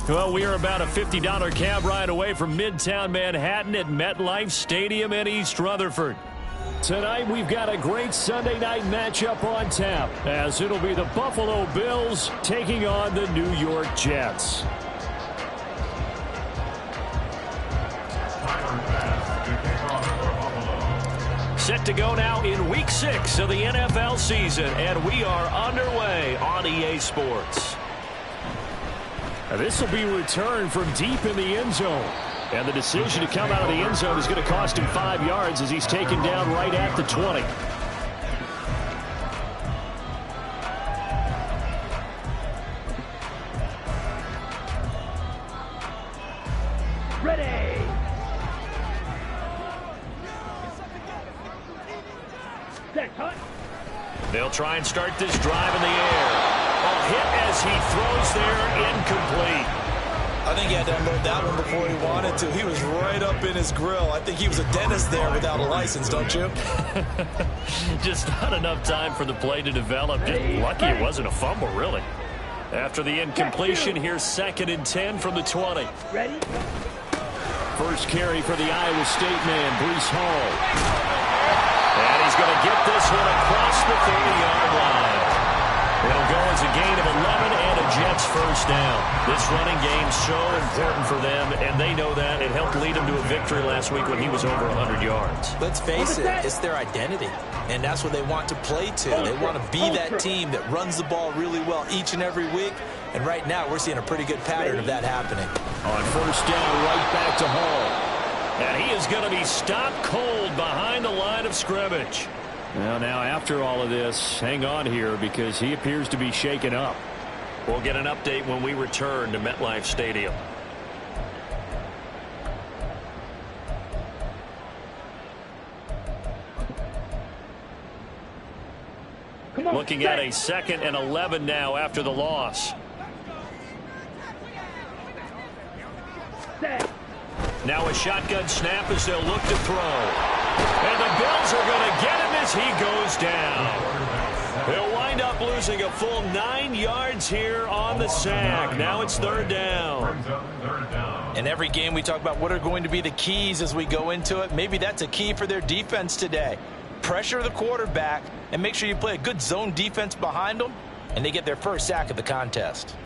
Well, we are about a $50 cab ride away from Midtown Manhattan at MetLife Stadium in East Rutherford. Tonight, we've got a great Sunday night matchup on tap, as it'll be the Buffalo Bills taking on the New York Jets. Set to go now in Week 6 of the NFL season, and we are underway on EA Sports. This will be returned from deep in the end zone. And the decision to come out of the end zone is going to cost him 5 yards as he's taken down right at the 20. Ready. They'll try and start this drive in the air. A hit as he throws there, incomplete. I think he had to unload that one before he wanted to. He was right up in his grill. I think he was a dentist there without a license, don't you? Just not enough time for the play to develop. Just lucky it wasn't a fumble, really. After the incompletion, here's 2nd and 10 from the 20. Ready? First carry for the Iowa State man, Breece Hall. And he's going to get this one across the 30-yard line. It'll go as a gain of 11 and a Jets first down. This running game so important for them, and they know that. It helped lead them to a victory last week when he was over 100 yards. Let's face it, it's their identity, and that's what they want to play to. They want to be that team that runs the ball really well each and every week, and right now we're seeing a pretty good pattern of that happening. On first down, right back to Hall. And he is going to be stopped cold behind the line of scrimmage. Well, now after all of this, hang on here because he appears to be shaken up. We'll get an update when we return to MetLife Stadium. Looking at a 2nd and 11 now after the loss. Now a shotgun snap as they'll look to throw. And the Bills are going to get him as he goes down. They'll wind up losing a full 9 yards here on the sack. Now it's 3rd down. In every game we talk about what are going to be the keys as we go into it. Maybe that's a key for their defense today. Pressure the quarterback and make sure you play a good zone defense behind them, and they get their first sack of the contest.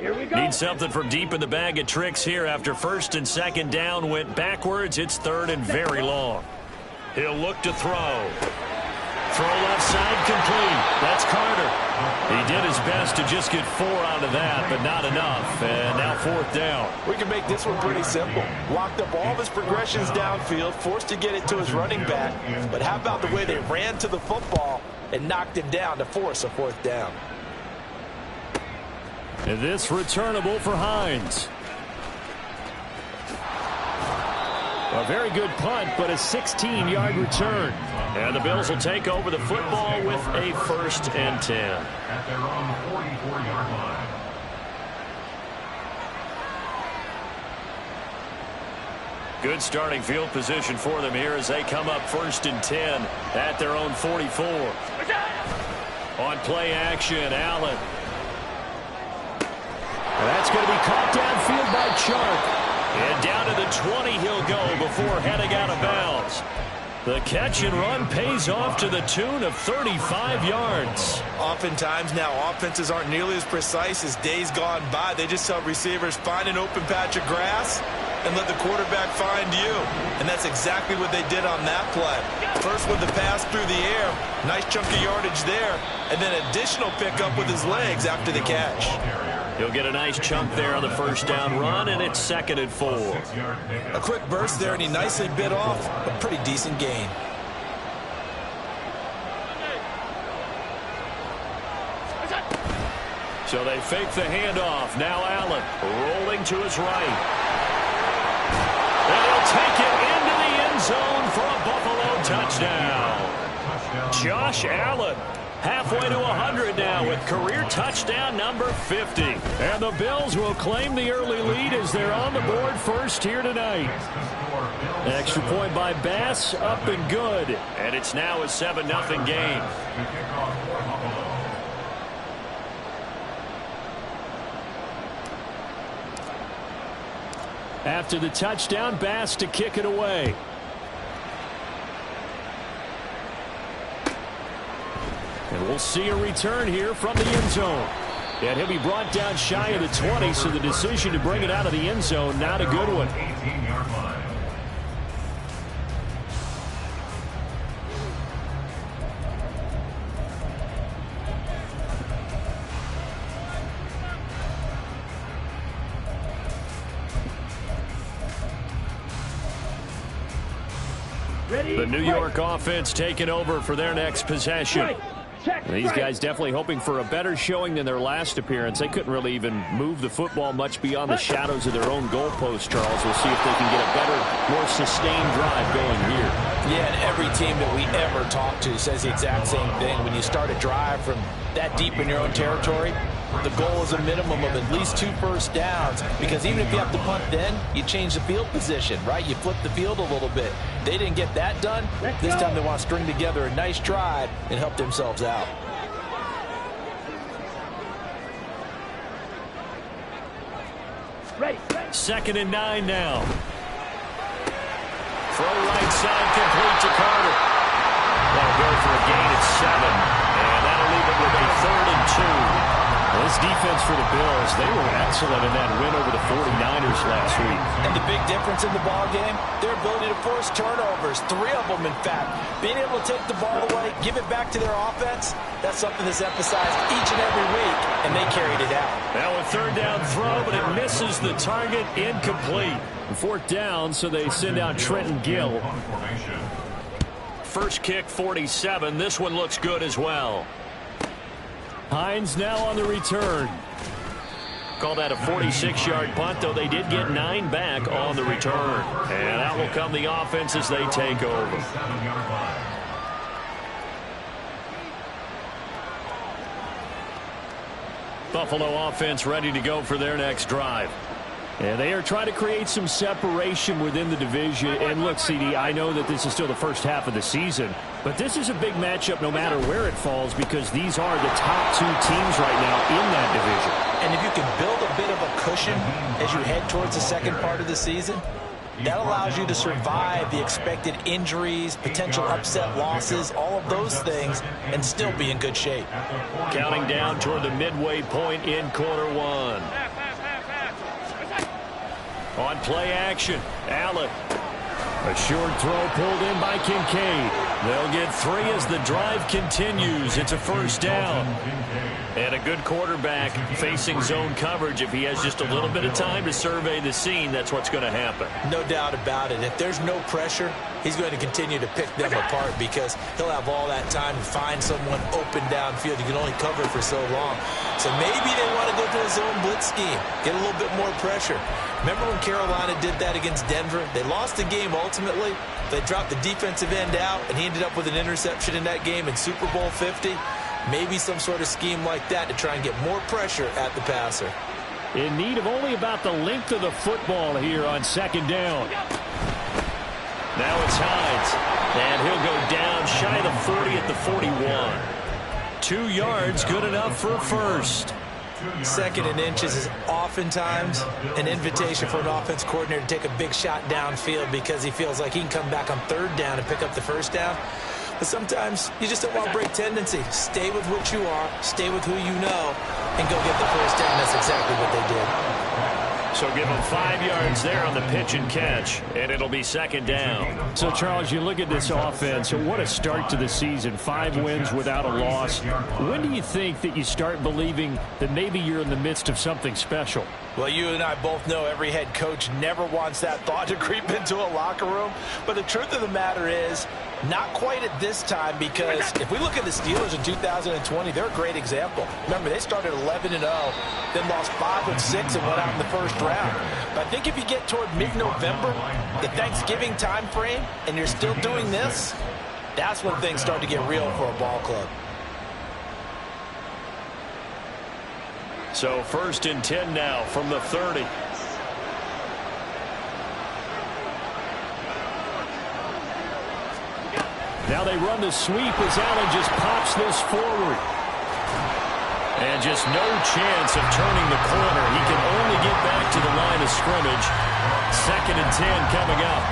Here we go. Need something from deep in the bag of tricks here after 1st and 2nd down went backwards. It's 3rd and very long. He'll look to throw. Throw left side complete. That's Carter. He did his best to just get 4 out of that, but not enough. And now 4th down. We can make this one pretty simple. Locked up all of his progressions downfield, forced to get it to his running back. But how about the way they ran to the football and knocked him down to force a 4th down? And this returnable for Hines. A very good punt, but a 16-yard return. And the Bills will take over the football with a 1st and 10. At their own 44-yard line. Good starting field position for them here as they come up 1st and 10 at their own 44. On play action, Allen. That's going to be caught downfield by Chark. And down to the 20 he'll go before heading out of bounds. The catch and run pays off to the tune of 35 yards. Oftentimes now offenses aren't nearly as precise as days gone by. They just tell receivers, find an open patch of grass and let the quarterback find you. And that's exactly what they did on that play. First with the pass through the air, nice chunk of yardage there, and then additional pickup with his legs after the catch. He'll get a nice chunk there on the 1st down run, and it's 2nd and 4. A quick burst there, and he nicely bit off a pretty decent gain. So they fake the handoff. Now Allen rolling to his right. And he'll take it into the end zone for a Buffalo touchdown. Josh Allen. Halfway to 100 now with career touchdown number 50. And the Bills will claim the early lead as they're on the board first here tonight. Extra point by Bass, up and good. And it's now a 7-0 game. After the touchdown, Bass to kick it away. And we'll see a return here from the end zone. And he'll be brought down shy of the 20, so the decision to bring it out of the end zone, not a good one. 18-yard line. The New York offense taking over for their next possession. These guys definitely hoping for a better showing than their last appearance. They couldn't really even move the football much beyond the shadows of their own goalpost, Charles. We'll see if they can get a better, more sustained drive going here. Yeah, and every team that we ever talk to says the exact same thing. When you start a drive from that deep in your own territory, the goal is a minimum of at least 2 first downs, because even if you have to punt then, you change the field position, right? You flip the field a little bit. They didn't get that done. This time they want to string together a nice drive and help themselves out. Ready. 2nd and 9 now. Throw right side, complete to Carter. That'll go for a gain at 7. And that'll leave it with a 3rd and 2. This defense for the Bills, they were excellent in that win over the 49ers last week. And the big difference in the ball game, their ability to force turnovers, 3 of them in fact. Being able to take the ball away, give it back to their offense, that's something that's emphasized each and every week, and they carried it out. Now a 3rd down throw, but it misses the target, incomplete. 4th down, so they send out Trenton Gill. First kick, 47. This one looks good as well. Hines now on the return. Call that a 46-yard punt, though they did get 9 back on the return. And out will come the offense as they take over. Buffalo offense ready to go for their next drive. And they are trying to create some separation within the division. And look, CD, I know that this is still the first half of the season, but this is a big matchup no matter where it falls, because these are the top 2 teams right now in that division. And if you can build a bit of a cushion as you head towards the second part of the season, that allows you to survive the expected injuries, potential upset losses, all of those things, and still be in good shape. Counting down toward the midway point in quarter 1. On play action, Allen. A short throw pulled in by Kincaid. They'll get 3 as the drive continues. It's a first down. And a good quarterback facing zone coverage. If he has just a little bit of time to survey the scene, that's what's going to happen. No doubt about it. If there's no pressure, he's going to continue to pick them apart, because he'll have all that time to find someone open downfield. You can only cover for so long. So maybe they want to go to a zone blitz scheme, get a little bit more pressure. Remember when Carolina did that against Denver? They lost the game ultimately. They dropped the defensive end out, and he ended up with an interception in that game in Super Bowl 50. Maybe some sort of scheme like that to try and get more pressure at the passer. In need of only about the length of the football here on 2nd down. Now it's Hines. And he'll go down shy of the 40 at the 41. 2 yards, good enough for a first. 2nd and inches is oftentimes an invitation for an offense coordinator to take a big shot downfield, because he feels like he can come back on 3rd down and pick up the first down. But sometimes you just don't want to break tendency. Stay with what you are, stay with who you know, and go get the first down. That's exactly what they did. So give them 5 yards there on the pitch and catch, and it'll be 2nd down. So, Charles, you look at this offense, what a start to the season. 5 wins without a loss. When do you think that you start believing that maybe you're in the midst of something special? Well, you and I both know every head coach never wants that thought to creep into a locker room. But the truth of the matter is, not quite at this time, because if we look at the Steelers in 2020, they're a great example. Remember, they started 11-0, then lost 5 of 6 and went out in the first round. But I think if you get toward mid-November, the Thanksgiving time frame, and you're still doing this, that's when things start to get real for a ball club. So 1st and 10 now from the 30. Now they run the sweep as Allen just pops this forward. And just no chance of turning the corner. He can only get back to the line of scrimmage. 2nd and 10 coming up.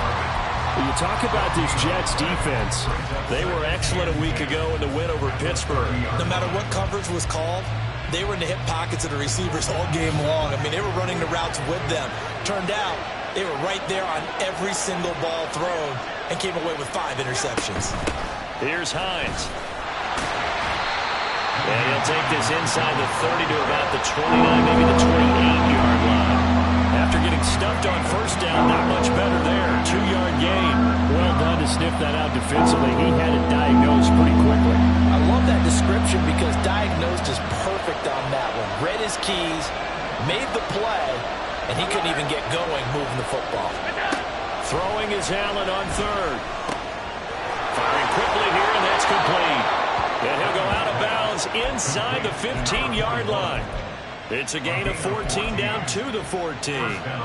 Well, you talk about this Jets defense. They were excellent a week ago in the win over Pittsburgh. No matter what coverage was called, they were in the hip pockets of the receivers all game long. I mean, they were running the routes with them. Turned out they were right there on every single ball thrown and came away with 5 interceptions. Here's Hines. And he'll take this inside the 30 to about the 29, maybe the 28-yard line. After getting stuffed on first down, not much better there. 2-yard gain. Well done to sniff that out defensively. He had it diagnosed pretty quickly. I love that description because diagnosed is perfect on that one. Read his keys, made the play, and he couldn't even get going moving the football. Throwing is Allen on 3rd. Firing quickly here, and that's complete. And he'll go out of bounds inside the 15-yard line. It's a gain of 14 down to the 14.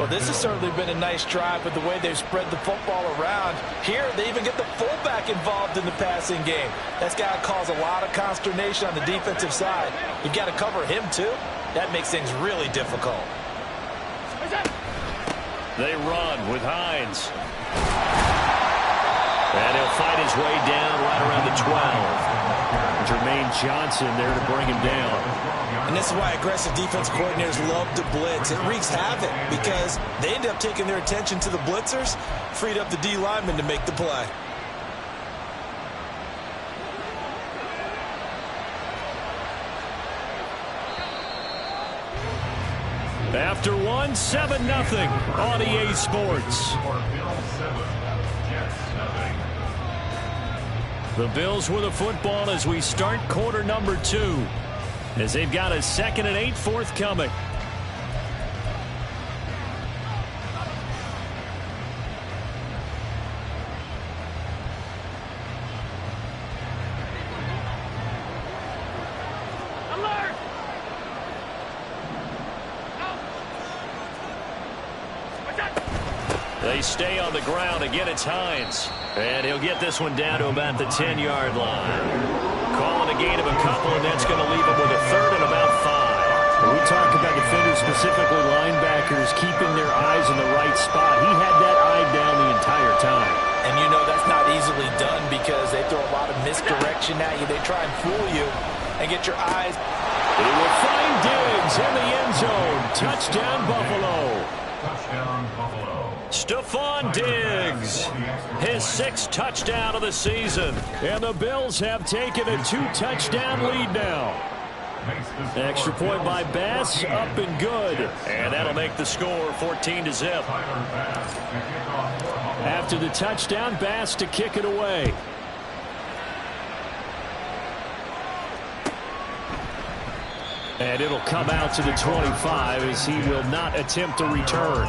Well, this has certainly been a nice drive with the way they've spread the football around. Here, they even get the fullback involved in the passing game. That's got to cause a lot of consternation on the defensive side. You've got to cover him, too. That makes things really difficult. They run with Hines. And he'll fight his way down right around the 12. Jermaine Johnson there to bring him down. And this is why aggressive defense coordinators love to blitz. It wreaks havoc because they end up taking their attention to the blitzers, freed up the D lineman to make the play. After one, 7-0 on EA Sports. The Bills with the football as we start quarter number 2. As they've got a 2nd and 8 forthcoming. They stay on the ground. Again, it's Hines. And he'll get this one down to about the 10-yard line. Calling a gain of a couple, and that's going to leave him with a 3rd and about 5. We talk about defenders, specifically linebackers, keeping their eyes in the right spot. He had that eye down the entire time. And you know that's not easily done because they throw a lot of misdirection at you. They try and fool you and get your eyes. He will find Diggs in the end zone. Touchdown, Buffalo. Touchdown, Buffalo. Stephon Diggs, his 6th touchdown of the season. And the Bills have taken a 2-touchdown lead now. Extra point by Bass, up and good. And that'll make the score 14-0. After the touchdown, Bass to kick it away. And it'll come out to the 25 as he will not attempt a return.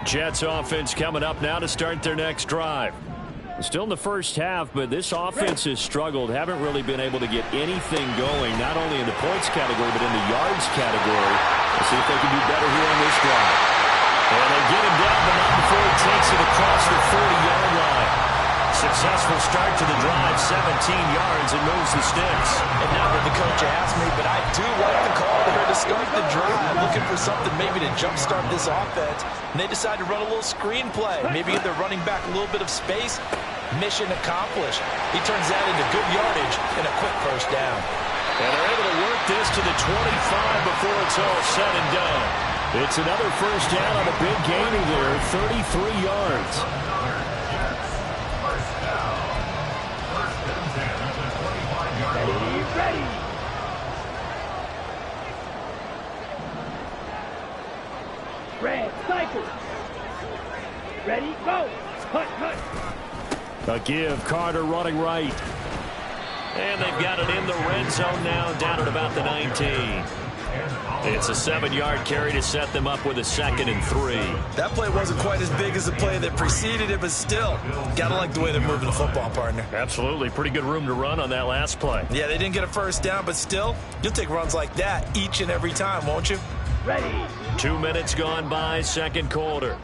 Jets offense coming up now to start their next drive. Still in the first half, but this offense has struggled. Haven't really been able to get anything going, not only in the points category, but in the yards category. Let's see if they can do better here on this drive. And they get him down, but not before he takes it across the 40-yard line. Successful start to the drive, 17 yards, and moves the sticks. And now that the coach asked me, but I do like the call here to start the drive. Looking for something maybe to jumpstart this offense. And they decide to run a little screen play. Maybe give their running back a little bit of space. Mission accomplished. He turns that into good yardage and a quick first down. And they're able to work this to the 25 before it's all said and done. It's another first down on a big gainer there, 33 yards. Ready. Red, cycle. Ready, go. Cut. A give, Carter running right. And they've got it in the red zone now, down at about the 19. It's a 7-yard carry to set them up with a 2nd and 3. That play wasn't quite as big as the play that preceded it, but still, gotta like the way they're moving the football, partner. Absolutely. Pretty good room to run on that last play. Yeah, they didn't get a first down, but still, you'll take runs like that each and every time, won't you? Ready. 2 minutes gone by, second quarter.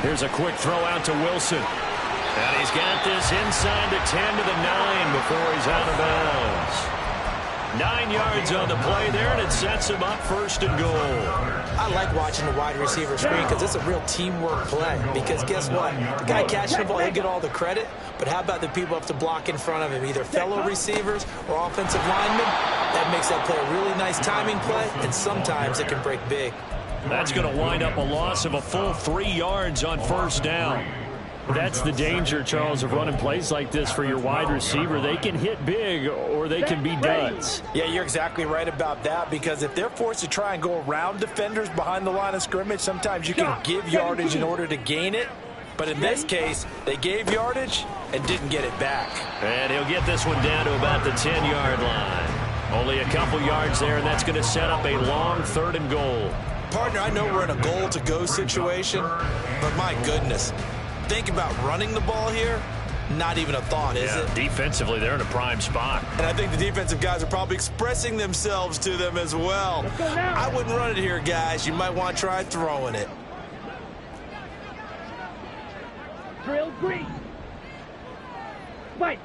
Here's a quick throw out to Wilson. And he's got this inside the 10 to the 9 before he's out of bounds. 9 yards on the play there, and it sets him up first and goal. I like watching the wide receiver screen because it's a real teamwork play. Because guess what? The guy catching the ball, he'll get all the credit. But how about the people up to block in front of him, either fellow receivers or offensive linemen? That makes that play a really nice timing play, and sometimes it can break big. That's going to wind up a loss of a full 3 yards on first down. That's the danger, Charles, of running plays like this for your wide receiver. They can hit big or they can be duds. Yeah, you're exactly right about that, because if they're forced to try and go around defenders behind the line of scrimmage, sometimes you can give yardage in order to gain it. But in this case, they gave yardage and didn't get it back. And he'll get this one down to about the 10-yard line. Only a couple yards there, and that's going to set up a long 3rd and goal. Partner, I know we're in a goal-to-go situation, but my goodness, think about running the ball here. Not even a thought, is it? Defensively, they're in a prime spot. And I think the defensive guys are probably expressing themselves to them as well. I wouldn't run it here, guys. You might want to try throwing it. Drill green. White.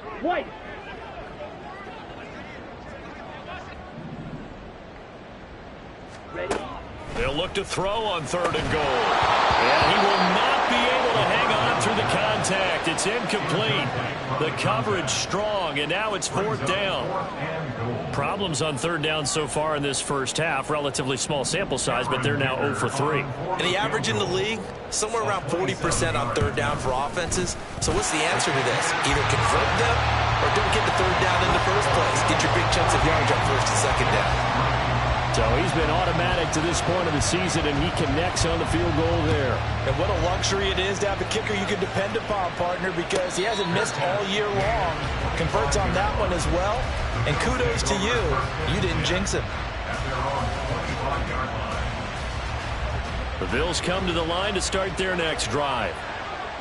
Ready? They'll look to throw on 3rd and goal. And he will not be able to hang on through the contact. It's incomplete. The coverage strong, and now it's 4th down. Problems on 3rd down so far in this first half. Relatively small sample size, but they're now 0 for 3. And the average in the league, somewhere around 40% on 3rd down for offenses. So what's the answer to this? Either convert them or don't get the 3rd down in the first place. Get your big chunks of yards on 1st and 2nd down. So he's been automatic to this point of the season, and he connects on the field goal there. And what a luxury it is to have a kicker you can depend upon, partner, because he hasn't missed all year long. Converts on that one as well. And kudos to you. You didn't jinx him. The Bills come to the line to start their next drive.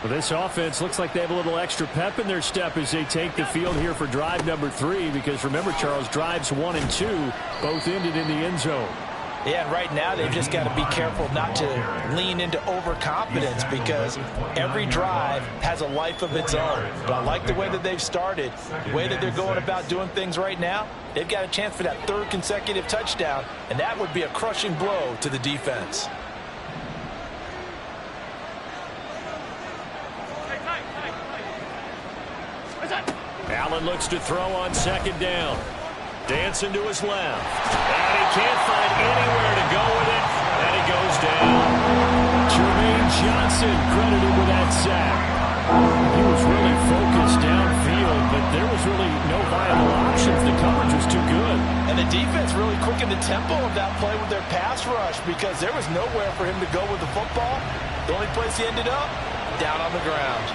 Well, this offense looks like they have a little extra pep in their step as they take the field here for drive number 3, because remember, Charles, drives 1 and 2 both ended in the end zone. Yeah, and right now they've just got to be careful not to lean into overconfidence, because every drive has a life of its own. But I like the way that they've started, the way that they're going about doing things right now. They've got a chance for that 3rd consecutive touchdown, and that would be a crushing blow to the defense. Allen looks to throw on 2nd down. Dancing to his left. And he can't find anywhere to go with it. And he goes down. Jermaine Johnson credited with that sack. He was really focused downfield, but there was really no viable options. The coverage was too good. And the defense really quickened the tempo of that play with their pass rush, because there was nowhere for him to go with the football. The only place he ended up, down on the ground.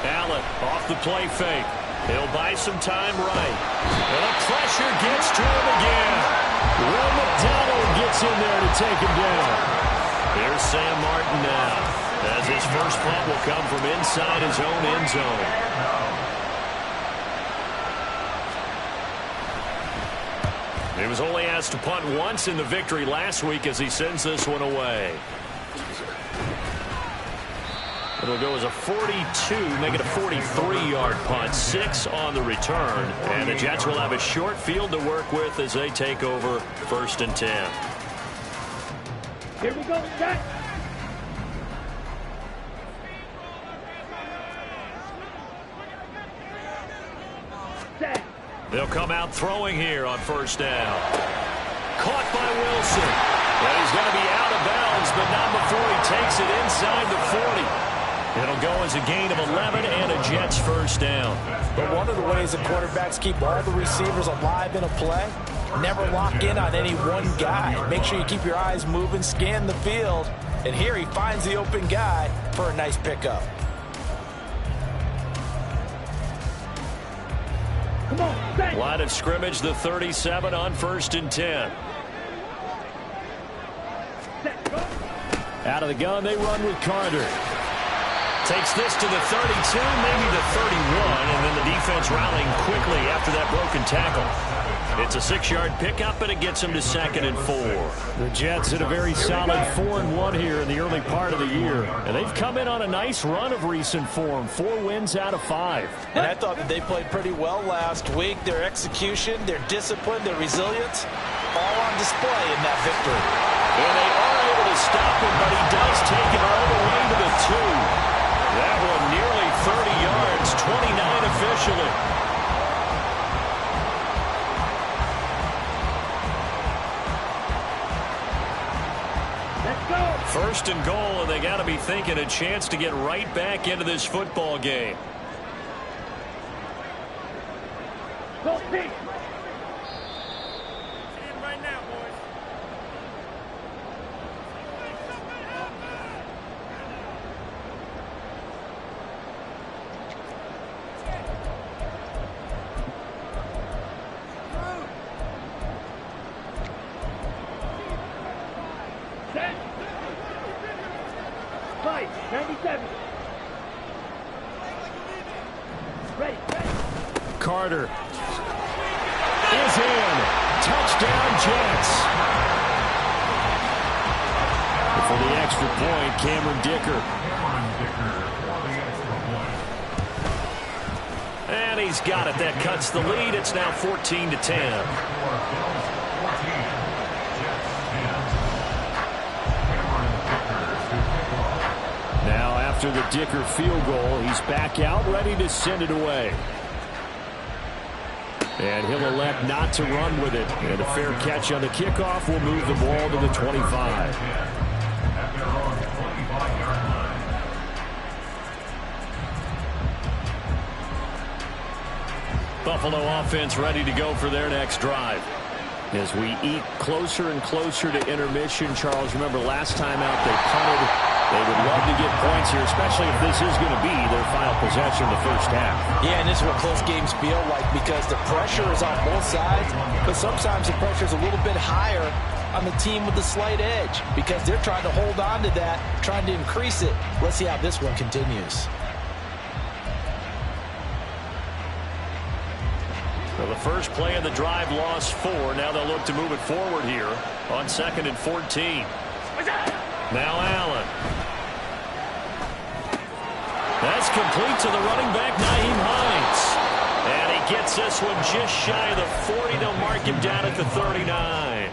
Allen off the play fake. He'll buy some time right. And the pressure gets to him again. Will McDonald gets in there to take him down. Here's Sam Martin now, as his first punt will come from inside his own end zone. He was only asked to punt once in the victory last week as he sends this one away. It'll go as a 42, make it a 43-yard punt, 6 on the return. And the Jets will have a short field to work with as they take over 1st and 10. Here we go, set. Set. They'll come out throwing here on 1st down. Caught by Wilson. And he's going to be out of bounds, but not before he takes it inside the 40. It'll go as a gain of 11 and a Jets 1st down. But one of the ways that quarterbacks keep all the receivers alive in a play, never lock in on any one guy. Make sure you keep your eyes moving, scan the field. And here he finds the open guy for a nice pickup. Come on, set. Line of scrimmage, the 37 on 1st and 10. Set. Go. Out of the gun, they run with Carter. Takes this to the 32, maybe the 31, and then the defense rallying quickly after that broken tackle. It's a 6-yard pickup, and it gets them to 2nd and 4. The Jets had a very solid 4-1 here in the early part of the year, and they've come in on a nice run of recent form, 4 wins out of 5. And I thought that they played pretty well last week. Their execution, their discipline, their resilience, all on display in that victory. And they are able to stop him, but he does take it all the way to the 2. That one nearly 30 yards, 29 officially. Let's go. 1st and goal, and they got to be thinking a chance to get right back into this football game. Go team. Right now, boys. Set. Fight. 97. Ready. Carter is in. Touchdown, Jets. For the extra point, Cameron Dicker. And he's got it. That cuts the lead. It's now 14-10. Now after the Dicker field goal, he's back out, ready to send it away. And he'll elect not to run with it. And a fair catch on the kickoff will move the ball to the 25. Buffalo offense ready to go for their next drive. As we eat closer and closer to intermission, Charles, remember last time out they punted. They would love to get points here, especially if this is going to be their final possession of the first half. Yeah, and this is what close games feel like because the pressure is on both sides, but sometimes the pressure is a little bit higher on the team with the slight edge because they're trying to hold on to that, trying to increase it. Let's see how this one continues. Well, the first play of the drive lost 4. Now they'll look to move it forward here on 2nd and 14. Now Allen. That's complete to the running back, Nyheim Hines. And he gets this one just shy of the 40. They'll mark him down at the 39.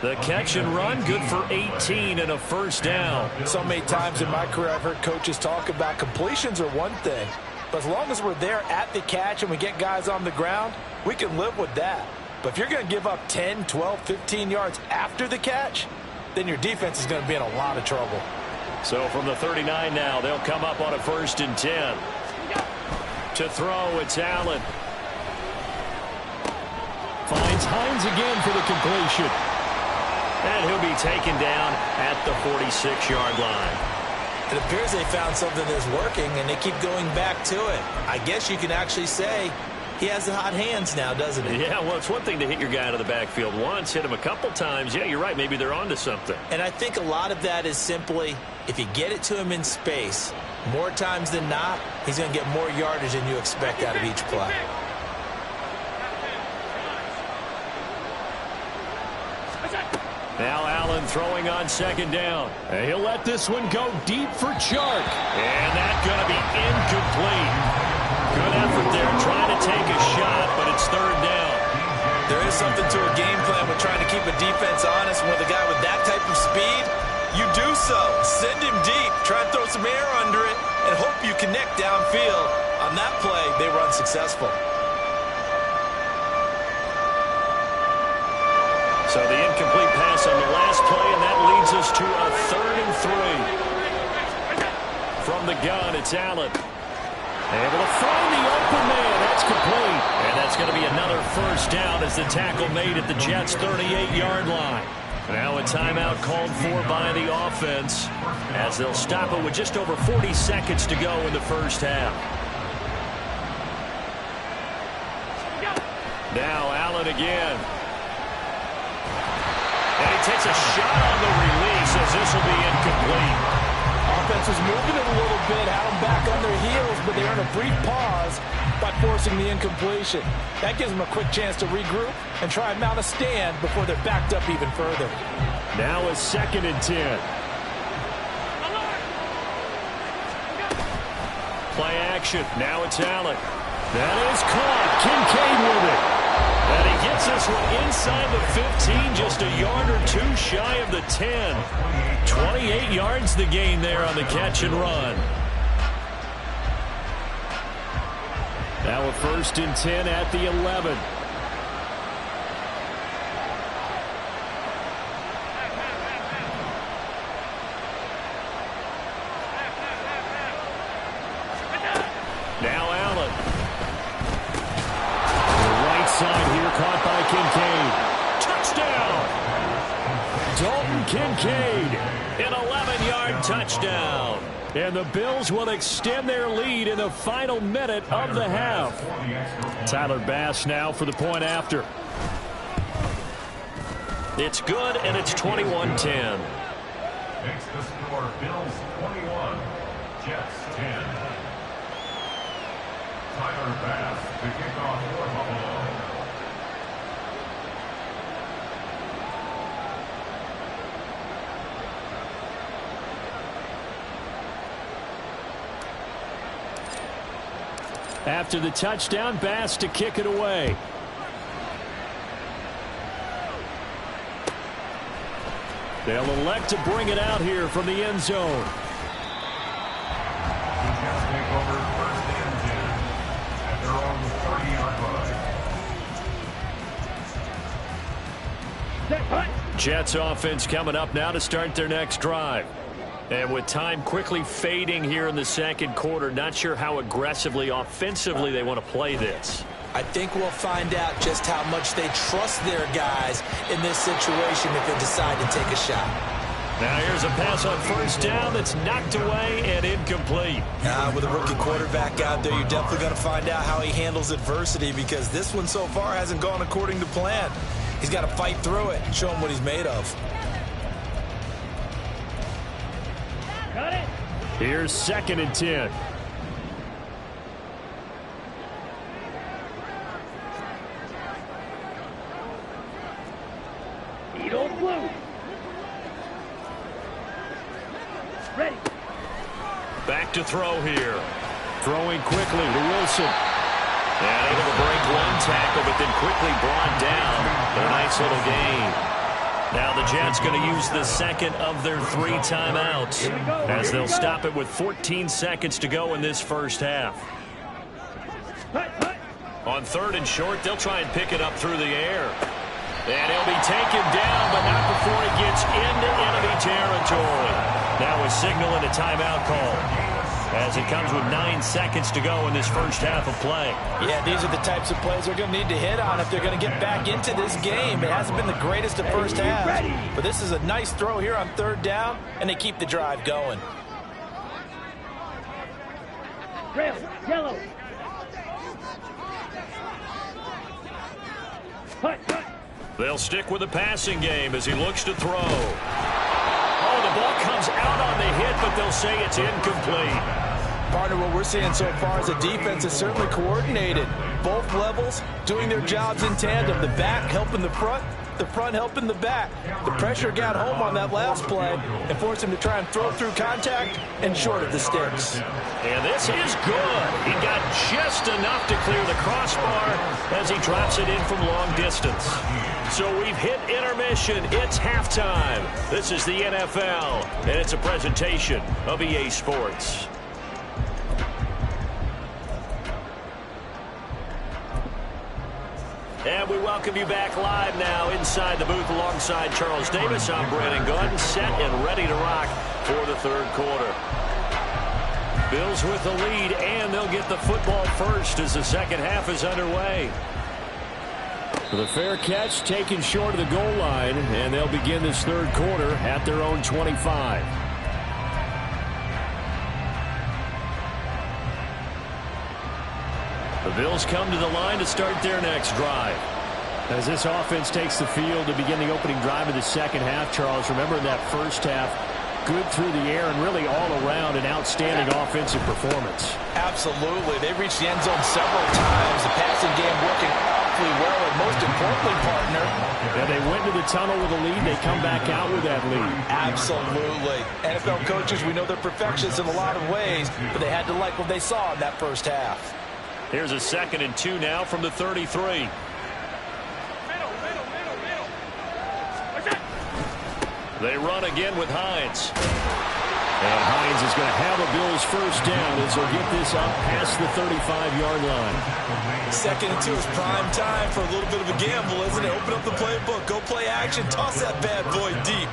The catch and run, good for 18 and a first down. So many times in my career I've heard coaches talk about completions are one thing. But as long as we're there at the catch and we get guys on the ground, we can live with that. But if you're going to give up 10, 12, 15 yards after the catch, then your defense is going to be in a lot of trouble. So from the 39 now, they'll come up on a 1st and 10. To throw, it's Allen. Finds Hines again for the completion. And he'll be taken down at the 46-yard line. It appears they found something that's working, and they keep going back to it. I guess you can actually say he has the hot hands now, doesn't he? Yeah, well, it's one thing to hit your guy out of the backfield once, hit him a couple times. Yeah, you're right. Maybe they're onto something. And I think a lot of that is simply if you get it to him in space, more times than not, he's going to get more yardage than you expect out of each play. Now Allen throwing on 2nd down. And he'll let this one go deep for Chark. And that's going to be incomplete. Good effort there trying to take a shot, but it's 3rd down. There is something to a game plan with trying to keep a defense honest. With a guy with that type of speed, you do so. Send him deep. Try and throw some air under it and hope you connect downfield. On that play, they were unsuccessful. So the incomplete pass on the last play, and that leads us to a 3rd and 3. From the gun, it's Allen. Able to find the open man. That's complete. And that's going to be another first down as the tackle made at the Jets' 38-yard line. Now a timeout called for by the offense as they'll stop it with just over 40 seconds to go in the first half. Now Allen again. And he takes a shot on the release as this will be incomplete. defense was moving it a little bit, had them back on their heels, but they earned a brief pause by forcing the incompletion. That gives them a quick chance to regroup and try and mount a stand before they're backed up even further. Now a 2nd and 10. Play action. Now it's Allen. That is caught. Kincaid with it. And he gets this one inside the 15, just a yard or two shy of the 10. 28 yards the gain there on the catch and run. Now a 1st and 10 at the 11. Now Allen. The right side here caught by Kincaid. Touchdown. Dalton Kincaid. An 11-yard touchdown. And the Bills will extend their lead in the final minute of the half. Tyler Bass now for the point after. It's good, and it's 21-10. Makes the score Bills 21, Jets 10. Tyler Bass to kick off for Buffalo. After the touchdown, Bass to kick it away. They'll elect to bring it out here from the end zone. The Jets take over 1st and 10 at their own 30-yard line. Jets offense coming up now to start their next drive. And with time quickly fading here in the 2nd quarter, not sure how aggressively, offensively they want to play this. I think we'll find out just how much they trust their guys in this situation if they decide to take a shot. Now here's a pass on 1st down that's knocked away and incomplete. With a rookie quarterback out there, you're definitely going to find out how he handles adversity, because this one so far hasn't gone according to plan. He's got to fight through it and show him what he's made of. Here's 2nd and 10. Eagle blue. Ready. Back to throw here. Throwing quickly to Wilson. And able to break one tackle, but then quickly brought down. A nice little gain. Now the Jets going to use the 2nd of their 3 timeouts as they'll stop it with 14 seconds to go in this first half. On 3rd and short, they'll try and pick it up through the air. And he'll be taken down, but not before he gets into enemy territory. Now a signal and a timeout call, as it comes with 9 seconds to go in this first half of play. Yeah, these are the types of plays they're going to need to hit on if they're going to get back into this game. It hasn't been the greatest of first halves, but this is a nice throw here on 3rd down, and they keep the drive going. Red, yellow. Hut. They'll stick with the passing game as he looks to throw. Oh, the ball comes out on the hit, but they'll say it's incomplete. Partner, what we're seeing so far is the defense is certainly coordinated. Both levels doing their jobs in tandem. The back helping the front helping the back. The pressure got home on that last play and forced him to try and throw through contact and short of the sticks. And this is good. He got just enough to clear the crossbar as he drops it in from long distance. So we've hit intermission. It's halftime. This is the NFL, and it's a presentation of EA Sports. And we welcome you back live now inside the booth alongside Charles Davis. I'm Brandon Gordon, set and ready to rock for the 3rd quarter. Bills with the lead, and they'll get the football first as the 2nd half is underway. The fair catch taken short of the goal line, and they'll begin this 3rd quarter at their own 25. The Bills come to the line to start their next drive. As this offense takes the field to begin the opening drive of the 2nd half, Charles, remember in that first half, good through the air and really all around an outstanding offensive performance. Absolutely. They reached the end zone several times. The passing game working awfully well, and most importantly, partner. Yeah, they went to the tunnel with a lead. They come back out with that lead. Absolutely. NFL coaches, we know they're perfectionists in a lot of ways, but they had to like what they saw in that first half. Here's a 2nd and 2 now from the 33. They run again with Hines. And Hines is going to have a Bills first down as he'll get this up past the 35-yard line. 2nd and 2 is prime time for a little bit of a gamble, isn't it? Open up the playbook, go play action, toss that bad boy deep.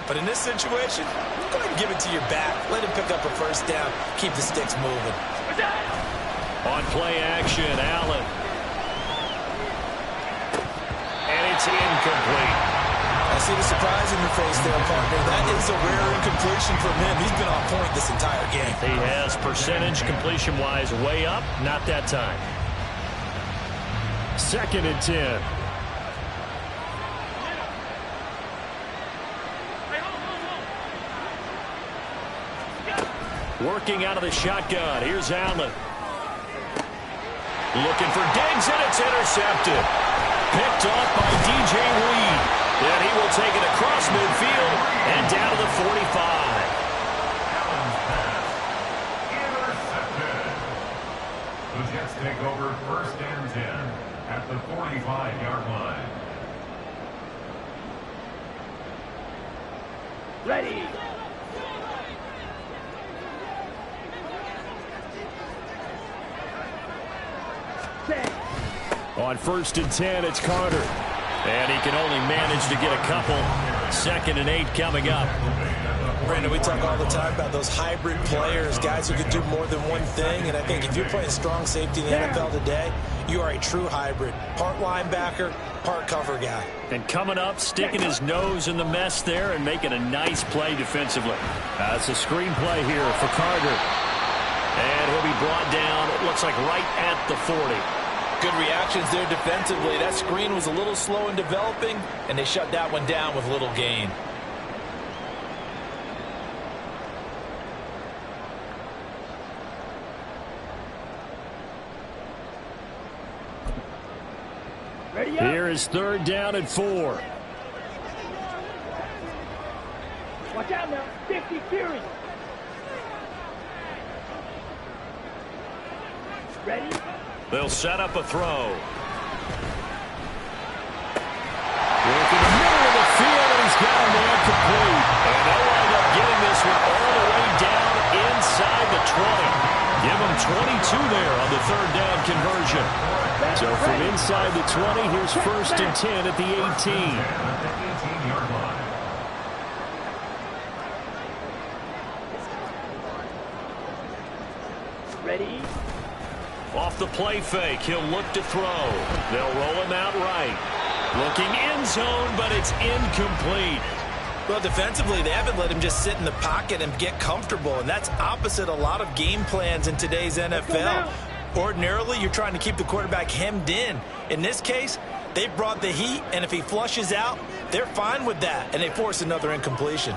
But in this situation, go ahead and give it to your back. Let him pick up a first down. Keep the sticks moving. On play action, Allen. And it's incomplete. I see the surprise in your face there, partner. That is a rare incompletion from him. He's been on point this entire game. He has percentage completion-wise way up. Not that time. 2nd and 10. Working out of the shotgun. Here's Allen. Looking for Diggs, and it's intercepted. Picked off by DJ Reed. And he will take it across midfield and down to the 45. Intercepted. The Jets take over 1st and 10 at the 45-yard line. Ready. Set. On 1st and 10, it's Carter. And he can only manage to get a couple. 2nd and 8 coming up. Brandon, we talk all the time about those hybrid players, guys who can do more than one thing. And I think if you're playing strong safety in the NFL today, you are a true hybrid. Part linebacker, part cover guy. And coming up, sticking his nose in the mess there and making a nice play defensively. That's a screen play here for Carter. And he'll be brought down, it looks like right at the 40. Good reactions there defensively. That screen was a little slow in developing, and they shut that one down with little gain. Ready up. Here is 3rd down and 4. Watch out now. 50 Fury. Ready. They'll set up a throw. Work in the middle of the field, and he's got a man complete. And they'll wind up getting this one all the way down inside the 20. Give him 22 there on the 3rd down conversion. So from inside the 20, here's 1st and 10 at the 18. At the 18-yard line. Ready. Off the play fake, he'll look to throw. They'll roll him out right. Looking end zone, but it's incomplete. Well, defensively, they haven't let him just sit in the pocket and get comfortable, and that's opposite a lot of game plans in today's NFL. Ordinarily, you're trying to keep the quarterback hemmed in. In this case, they brought the heat, and if he flushes out, they're fine with that, and they force another incompletion.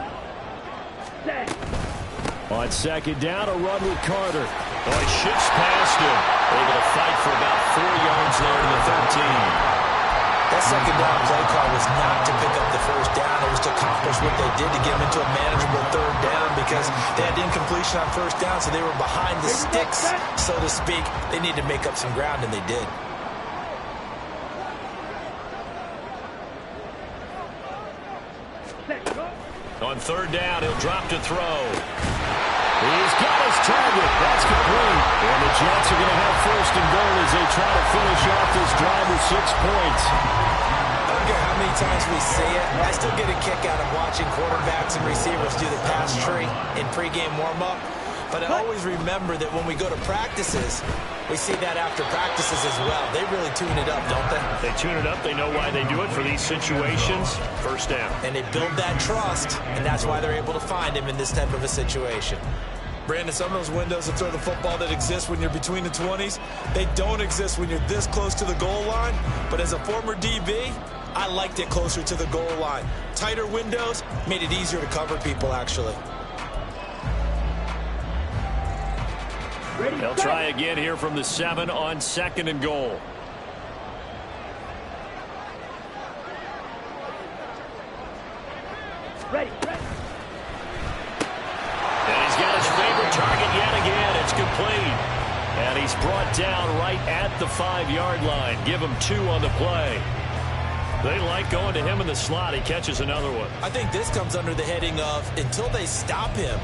Set. On 2nd down, a run with Carter. Oh, he shifts past him. Able to fight for about 4 yards there to the 13. That 2nd down play call was not to pick up the first down. It was to accomplish what they did to get them into a manageable 3rd down because they had incompletion on 1st down, so they were behind the sticks, so to speak. They needed to make up some ground, and they did. Set. Go. On 3rd down, he'll drop to throw. He's got his target. That's complete. And the Jets are going to have 1st and goal as they try to finish off this drive with 6 points. I don't care how many times we see it. I still get a kick out of watching quarterbacks and receivers do the pass tree in pregame warm-up. But I always remember that when we go to practices, we see that after practices as well. They really tune it up, don't they? They tune it up. They know why they do it for these situations. 1st down. And they build that trust, and that's why they're able to find him in this type of a situation. Brandon, some of those windows to throw the football that exist when you're between the 20s, they don't exist when you're this close to the goal line. But as a former DB, I liked it closer to the goal line. Tighter windows made it easier to cover people, actually. They'll try again here from the 7 on 2nd and goal. Ready. And he's got his favorite target yet again. It's complete. And he's brought down right at the 5-yard line. Give him 2 on the play. They like going to him in the slot. He catches another one. I think this comes under the heading of until they stop him,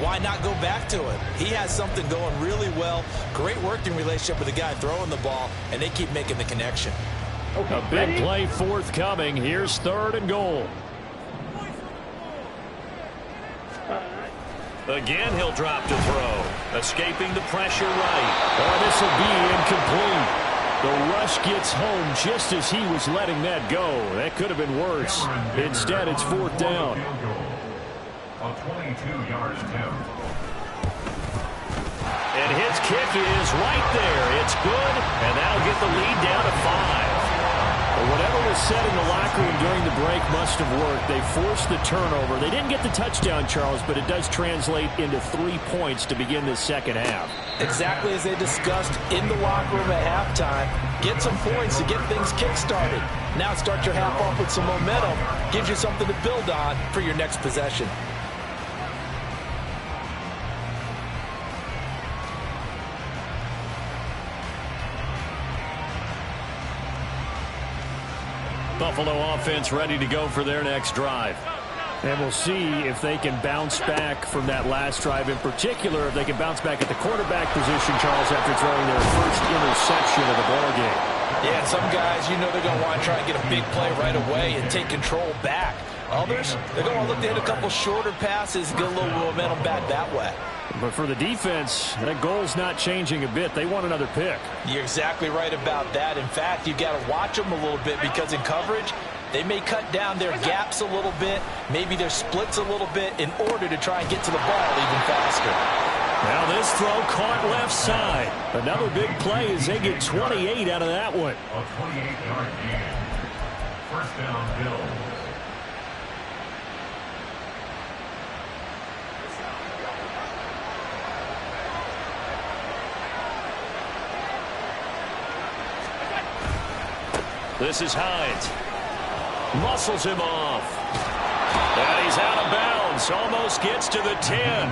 why not go back to him? He has something going really well. Great working relationship with the guy throwing the ball, and they keep making the connection. Okay, A big play forthcoming. Here's 3rd and goal. Again, he'll drop to throw. Escaping the pressure right. Oh, this will be incomplete. The rush gets home just as he was letting that go. That could have been worse. Instead, it's 4th down. A 22-yard attempt. And his kick is right there. It's good, and that'll get the lead down to 5. Well, whatever was said in the locker room during the break must have worked. They forced the turnover. They didn't get the touchdown, Charles, but it does translate into 3 points to begin this second half. Exactly as they discussed in the locker room at halftime. Get some points to get things kick-started. Now start your half off with some momentum. Gives you something to build on for your next possession. Buffalo offense ready to go for their next drive. And we'll see if they can bounce back from that last drive. In particular, if they can bounce back at the quarterback position, Charles, after throwing their first interception of the ballgame. Yeah, some guys, you know they're going to want to try and get a big play right away and take control back. Others, they're going to look to hit a couple shorter passes, get a little momentum back that way. But for the defense, that goal's not changing a bit. They want another pick. You're exactly right about that. In fact, you've got to watch them a little bit because in coverage, they may cut down their gaps a little bit, maybe their splits a little bit in order to try and get to the ball even faster. Now this throw caught left side. Another big play as they get 28 out of that one. A 28-yard gain. First down, Bills. This is Hines. Muscles him off. And he's out of bounds. Almost gets to the 10.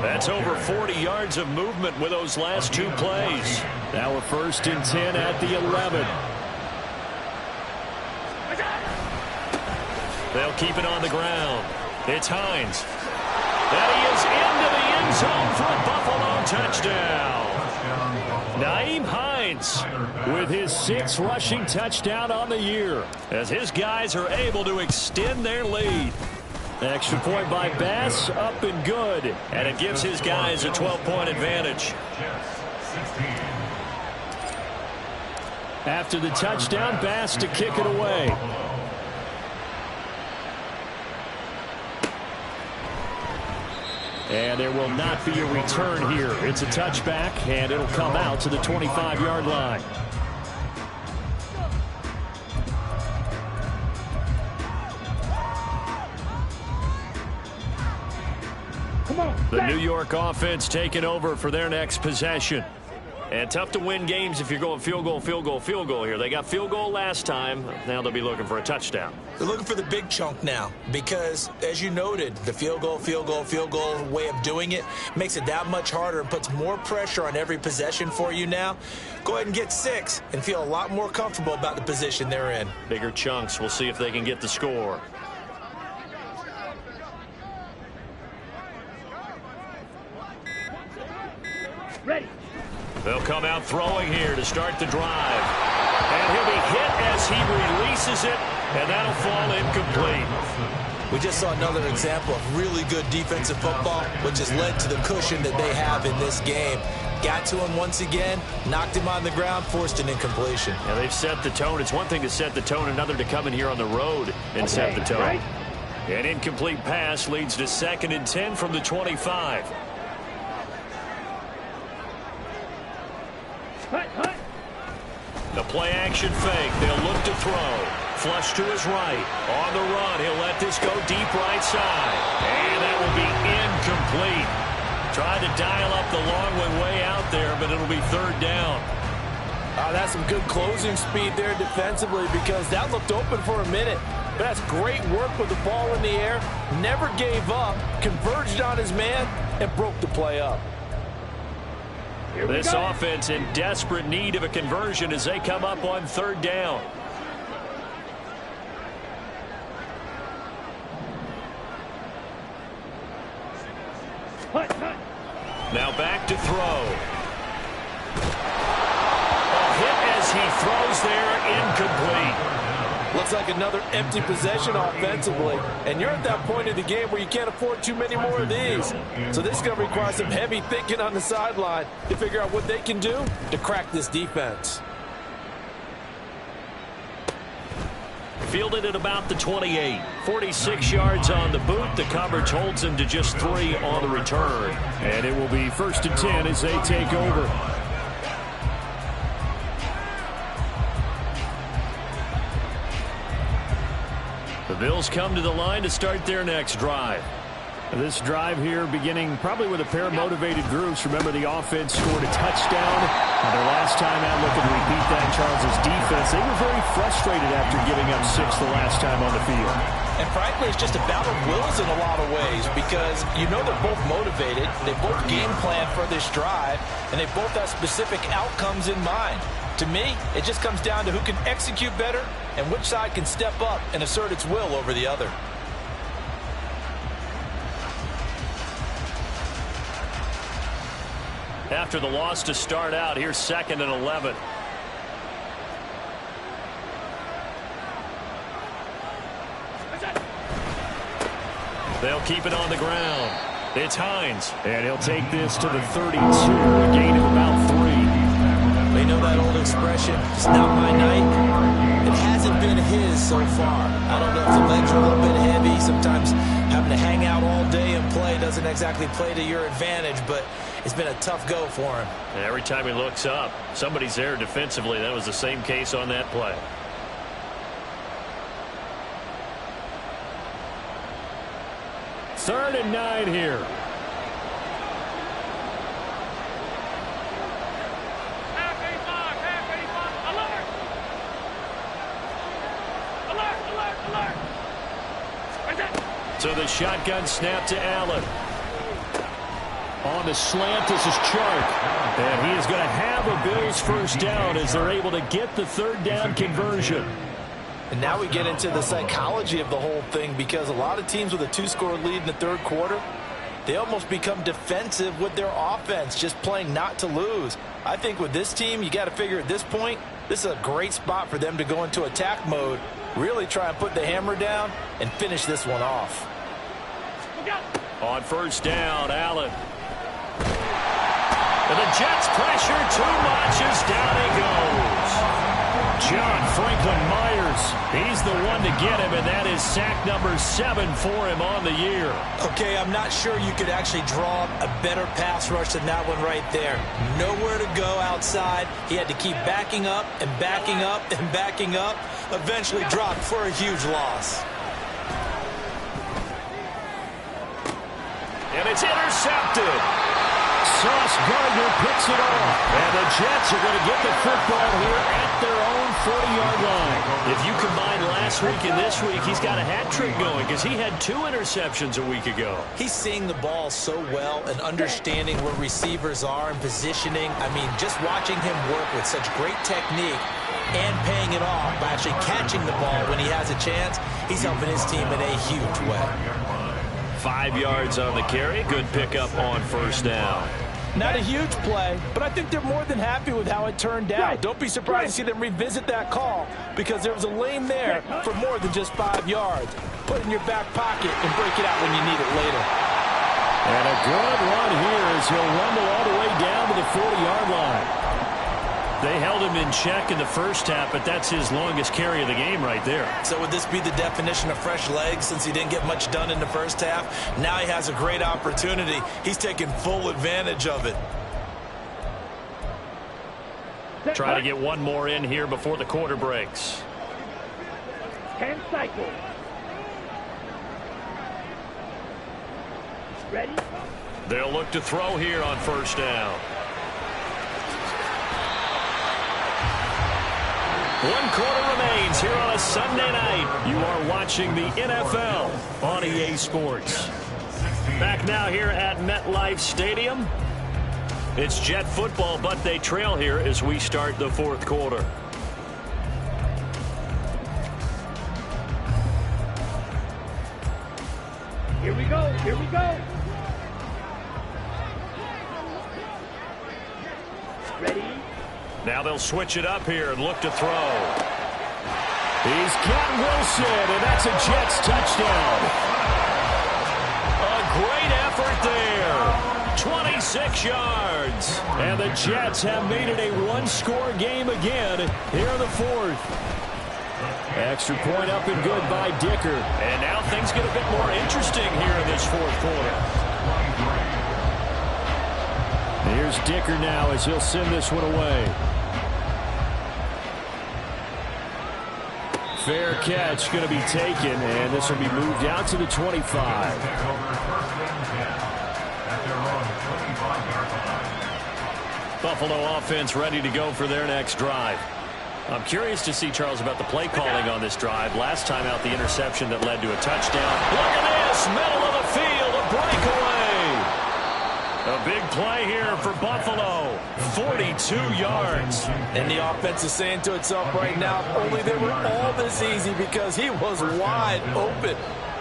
That's over 40 yards of movement with those last 2 plays. Now a 1st and 10 at the 11. They'll keep it on the ground. It's Hines. And he is into the end zone for a Buffalo touchdown. Nyheim Hines with his 6th rushing touchdown on the year as his guys are able to extend their lead. Extra point by Bass, up and good, and it gives his guys a 12-point advantage. After the touchdown, Bass to kick it away. And there will not be a return here. It's a touchback, and it'll come out to the 25-yard line. The New York offense taking over for their next possession. And tough to win games if you're going field goal, field goal, field goal here. They got field goal last time. Now they'll be looking for a touchdown. They're looking for the big chunk now because, as you noted, the field goal way of doing it makes it that much harder and puts more pressure on every possession for you now. Go ahead and get 6 and feel a lot more comfortable about the position they're in. Bigger chunks. We'll see if they can get the score. Ready. They'll come out throwing here to start the drive. And he'll be hit as he releases it, and that'll fall incomplete. We just saw another example of really good defensive football, which has led to the cushion that they have in this game. Got to him once again, knocked him on the ground, forced an incompletion. Yeah, they've set the tone. It's one thing to set the tone, another to come in here on the road and set the tone. Right. An incomplete pass leads to 2nd and 10 from the 25. Hut. The play action fake. They'll look to throw. Flush to his right. On the run, he'll let this go deep right side. And that will be incomplete. Trying to dial up the long one way out there, but it'll be third down. That's some good closing speed there defensively because that looked open for a minute. But that's great work with the ball in the air. Never gave up, converged on his man, and broke the play up. This offense in desperate need of a conversion as they come up on third down. Now back to throw. A hit as he throws there, incomplete. Looks like another empty possession offensively. And you're at that point in the game where you can't afford too many more of these. So this is going to require some heavy thinking on the sideline to figure out what they can do to crack this defense. Fielded at about the 28. 46 yards on the boot. The coverage holds him to just 3 on the return. And it will be 1st and 10 as they take over. The Bills come to the line to start their next drive. This drive here beginning probably with a pair of motivated groups. Remember, the offense scored a touchdown. Their last time out looking to repeat that. Charles' defense, they were very frustrated after giving up 6 the last time on the field. And frankly, it's just a battle of wills in a lot of ways because you know they're both motivated. They both game plan for this drive, and they both have specific outcomes in mind. To me, it just comes down to who can execute better and which side can step up and assert its will over the other. After the loss to start out, here's 2nd and 11. They'll keep it on the ground. It's Hines, and he'll take this to the 32, a gain of about 3. They know that old expression, it's not my night. It hasn't been his so far. I don't know if the legs are a little bit heavy. Sometimes having to hang out all day and play doesn't exactly play to your advantage, but it's been a tough go for him. And every time he looks up, somebody's there defensively. That was the same case on that play. Third and 9 here. So the shotgun snap to Allen. On the slant, this is Chark. And he is going to have a Bills first down as they're able to get the third down conversion. And now we get into the psychology of the whole thing because a lot of teams with a 2-score lead in the third quarter, they almost become defensive with their offense, just playing not to lose. I think with this team, you got to figure at this point, this is a great spot for them to go into attack mode, really try and put the hammer down and finish this one off. On first down, Allen. And the Jets pressure too much as down he goes. John Franklin Myers, he's the one to get him, and that is sack number 7 for him on the year. Okay, I'm not sure you could actually draw a better pass rush than that one right there. Nowhere to go outside. He had to keep backing up and backing up and backing up. Eventually dropped for a huge loss. And it's intercepted. Sauce Gardner picks it off. And the Jets are going to get the football here at their own 40-yard line. If you combine last week and this week, he's got a hat trick going because he had 2 interceptions a week ago. He's seeing the ball so well and understanding where receivers are and positioning. I mean, just watching him work with such great technique and paying it off by actually catching the ball when he has a chance, he's helping his team in a huge way. 5 yards on the carry. Good pickup on first down. Not a huge play, but I think they're more than happy with how it turned out. Don't be surprised to see them revisit that call because there was a lane there for more than just 5 yards. Put it in your back pocket and break it out when you need it later. And a good run here as he'll rumble all the way down to the 40-yard line. They held him in check in the first half, but that's his longest carry of the game right there. So would this be the definition of fresh legs since he didn't get much done in the first half? Now he has a great opportunity. He's taking full advantage of it. Try to get one more in here before the quarter breaks. 10 cycles. Ready? They'll look to throw here on first down. 1 quarter remains here on a Sunday night. You are watching the NFL on EA Sports. Back now here at MetLife Stadium. It's Jet football, but they trail here as we start the fourth quarter. Here we go. Here we go. Ready? Now they'll switch it up here and look to throw. He's got Wilson, and that's a Jets touchdown. A great effort there. 26 yards. And the Jets have made it a one-score game again here in the fourth. Extra point up and good by Dicker. And now things get a bit more interesting here in this fourth quarter. Here's Dicker now as he'll send this one away. Fair catch going to be taken, and this will be moved out to the 25. Buffalo offense ready to go for their next drive. I'm curious to see, Charles, about the play calling on this drive. Last time out, the interception that led to a touchdown. Look at this, middle of the field, a breakaway. A big play here for Buffalo, 42 yards. And the offense is saying to itself right now, only they were all this easy because he was wide open.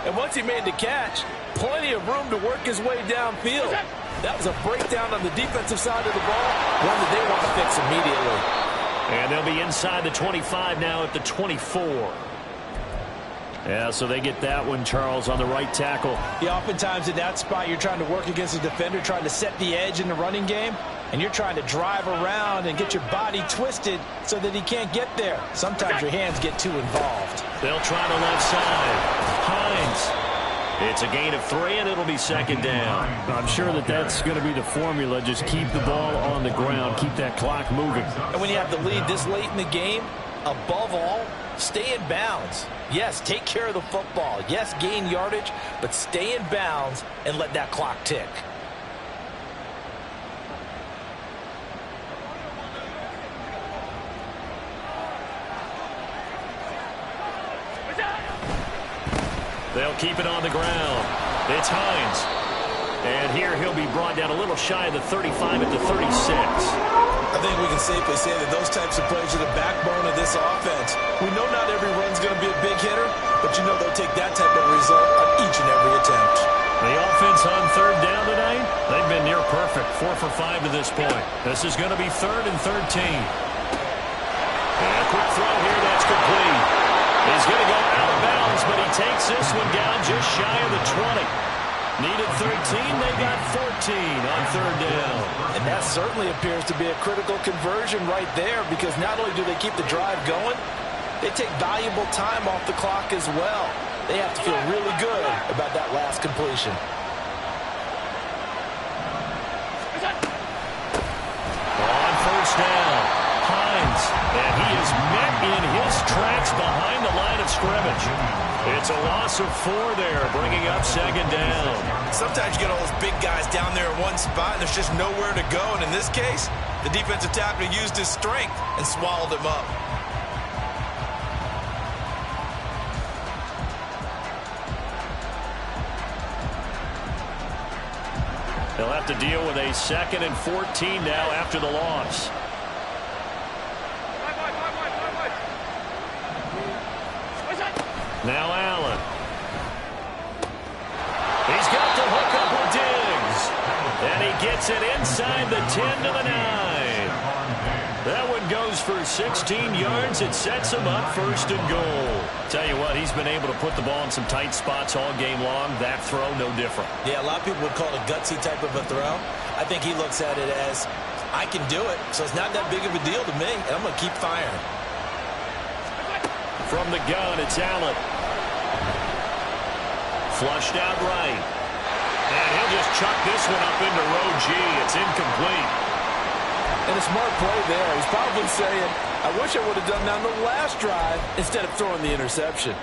And once he made the catch, plenty of room to work his way downfield. That was a breakdown on the defensive side of the ball, one that they want to fix immediately. And they'll be inside the 25 now at the 24. Yeah, so they get that one, Charles, on the right tackle. Yeah, oftentimes in that spot, you're trying to work against a defender, trying to set the edge in the running game, and you're trying to drive around and get your body twisted so that he can't get there. Sometimes your hands get too involved. They'll try the left side. Hines. It's a gain of 3, and it'll be second down. I'm sure that that's going to be the formula. Just keep the ball on the ground. Keep that clock moving. And when you have the lead this late in the game, above all, stay in bounds. Yes, take care of the football. Yes, gain yardage, but stay in bounds and let that clock tick. They'll keep it on the ground. It's Hines. And here he'll be brought down a little shy of the 35 at the 36. I think we can safely say that those types of plays are the backbone of this offense. We know not every run's going to be a big hitter, but you know they'll take that type of result on each and every attempt. The offense on third down tonight, they've been near perfect. 4 for 5 to this point. This is going to be 3rd and 13. And a quick throw here, that's complete. He's going to go out of bounds, but he takes this one down just shy of the 20. Needed 13, they got 14 on third down. And that certainly appears to be a critical conversion right there, because not only do they keep the drive going, they take valuable time off the clock as well. They have to feel really good about that last completion. On first down, Hines, and he is met in his tracks behind the line of scrimmage. It's a loss of 4 there, bringing up second down. Sometimes you get all those big guys down there in one spot, and there's just nowhere to go. And in this case, the defensive tackle used his strength and swallowed him up. They'll have to deal with a 2nd and 14 now after the loss. Now Allen. He's got the hook up with Diggs. And he gets it inside the 10 to the 9. That one goes for 16 yards. It sets him up 1st and goal. Tell you what, he's been able to put the ball in some tight spots all game long. That throw, no different. Yeah, a lot of people would call it a gutsy type of a throw. I think he looks at it as, I can do it, so it's not that big of a deal to me, and I'm going to keep firing. From the gun, it's Allen. Flushed out right. And he'll just chuck this one up into row G. It's incomplete. And a smart play there. He's probably saying, I wish I would have done that on the last drive instead of throwing the interception.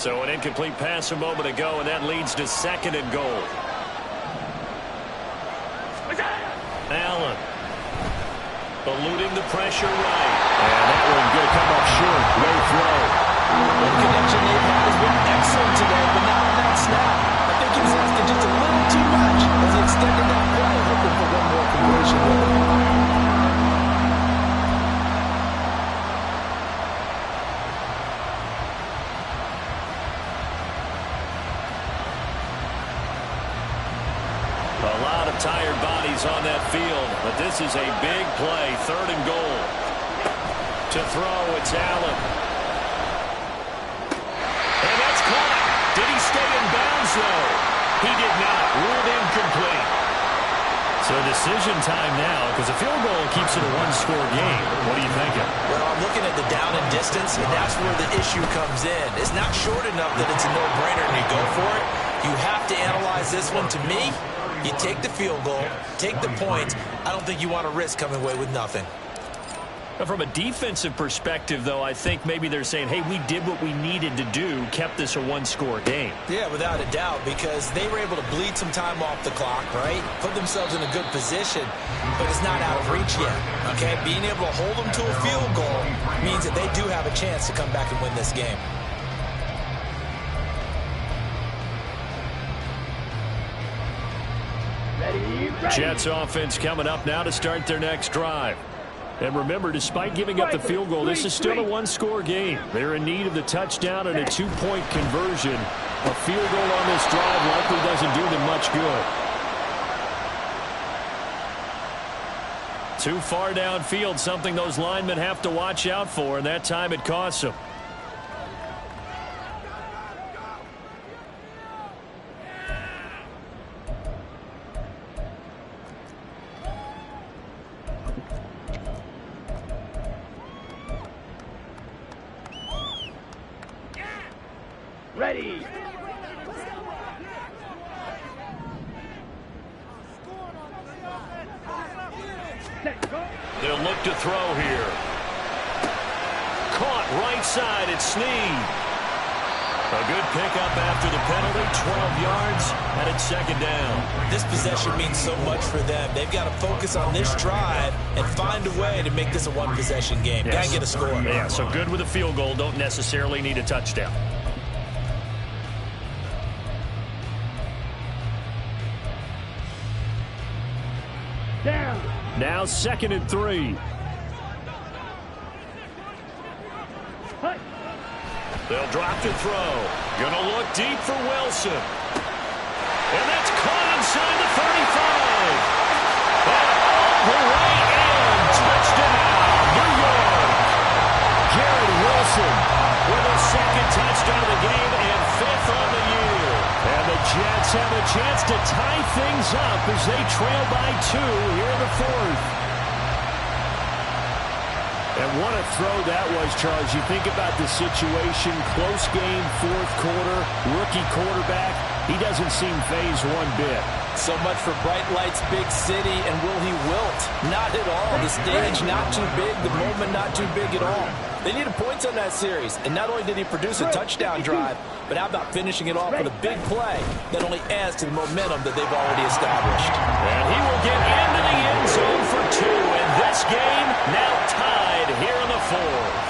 So an incomplete pass a moment ago, and that leads to 2nd and goal. Allen eluding the pressure right. And that one going to come up short. Low throw. The connection they've had has been excellent today, but not on that snap. I think he was asking just a little too much as he extended that play, looking for one more completion. A lot of tired bodies on that field, but this is a big play. 3rd and goal. To throw, it's Allen. And that's caught. Did he stay in bounds, though? He did not. Ruled incomplete. So decision time now, because a field goal keeps it a one-score game. What are you thinking? Well, I'm looking at the down and distance, and that's where the issue comes in. It's not short enough that it's a no-brainer and you go for it. You have to analyze this one. To me, you take the field goal, take the points. I don't think you want to risk coming away with nothing. From a defensive perspective, though, I think maybe they're saying, hey, we did what we needed to do, kept this a one-score game. Yeah, without a doubt, because they were able to bleed some time off the clock, right? Put themselves in a good position, but it's not out of reach yet, okay? Being able to hold them to a field goal means that they do have a chance to come back and win this game. Jets offense coming up now to start their next drive. And remember, despite giving up the field goal, this is still a one-score game. They're in need of the touchdown and a 2-point conversion. A field goal on this drive likely doesn't do them much good. Too far downfield, something those linemen have to watch out for, and that time it costs them. Ready. They'll look to throw here. Caught right side, it's Snead. A good pickup after the penalty, 12 yards, and it's 2nd down. This possession means so much for them. They've got to focus on this drive and find a way to make this a one-possession game. Yes. Got to get a score. Yeah, so good with a field goal, don't necessarily need a touchdown. Down. Now 2nd and 3. They'll drop to throw. Gonna look deep for Wilson. And that's caught inside the 35. And all the way in. Touchdown, New York. Garrett Wilson with a 2nd touchdown of the game and 5th on the year. And the Jets have a chance to tie things up as they trail by 2 here in the 4th. And what a throw that was, Charles. You think about the situation, close game, 4th quarter, rookie quarterback. He doesn't seem fazed one bit. So much for bright lights, big city, and will he wilt? Not at all. The stage not too big, the moment not too big at all. They needed points on that series, and not only did he produce a touchdown drive, but how about finishing it off with a big play that only adds to the momentum that they've already established. And he will get into the end zone for 2, and this game now tied here in the 4th.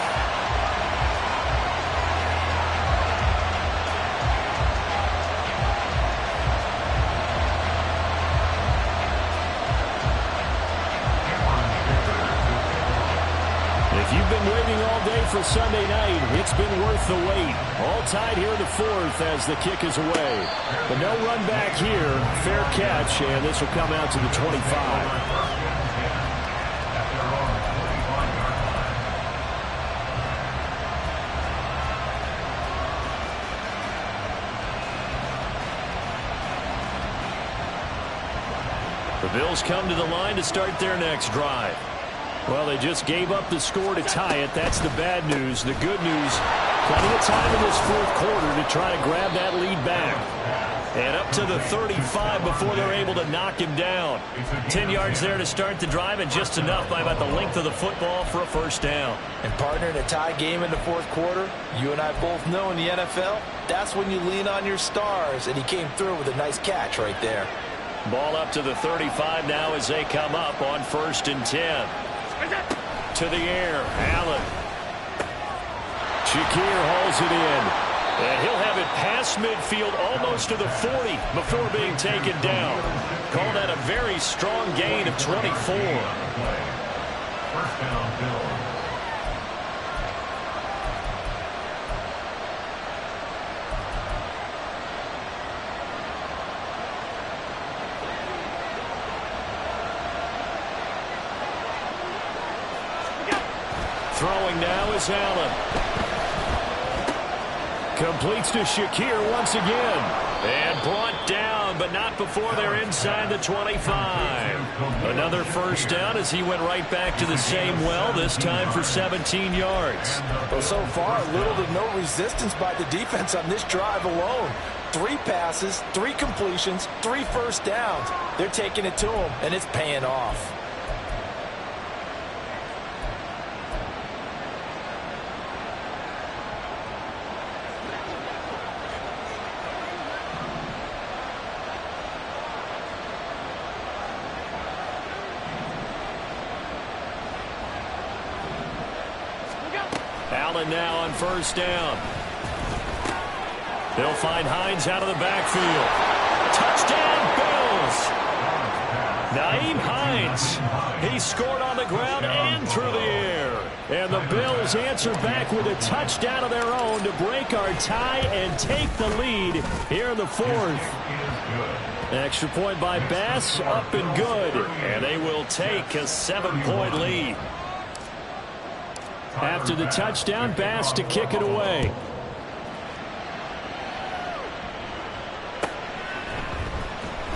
If you've been waiting all day for Sunday night, it's been worth the wait. All tied here in the 4th as the kick is away. But no run back here. Fair catch, and this will come out to the 25. The Bills come to the line to start their next drive. Well, they just gave up the score to tie it. That's the bad news. The good news, plenty of time in this 4th quarter to try to grab that lead back. And up to the 35 before they're able to knock him down. 10 yards there to start the drive, and just enough by about the length of the football for a first down. And partner, in a tie game in the fourth quarter, you and I both know in the NFL, that's when you lean on your stars, and he came through with a nice catch right there. Ball up to the 35 now as they come up on 1st and 10. To the air, Allen. Shakir hauls it in. And he'll have it past midfield almost to the 40 before being taken down. Call that a very strong gain of 24. First down, Bills. Throwing now is Allen. Completes to Shakir once again. And brought down, but not before they're inside the 25. Another first down as he went right back to the same well, this time for 17 yards. Well, so far, little to no resistance by the defense on this drive alone. 3 passes, 3 completions, 3 first downs. They're taking it to him, and it's paying off. Allen now on first down. They'll find Hines out of the backfield. Touchdown, Bills! Nyheim Hines. He scored on the ground and through the air. And the Bills answer back with a touchdown of their own to break our tie and take the lead here in the 4th. Extra point by Bass, up and good. And they will take a 7-point lead. After the touchdown, Bass to kick it away.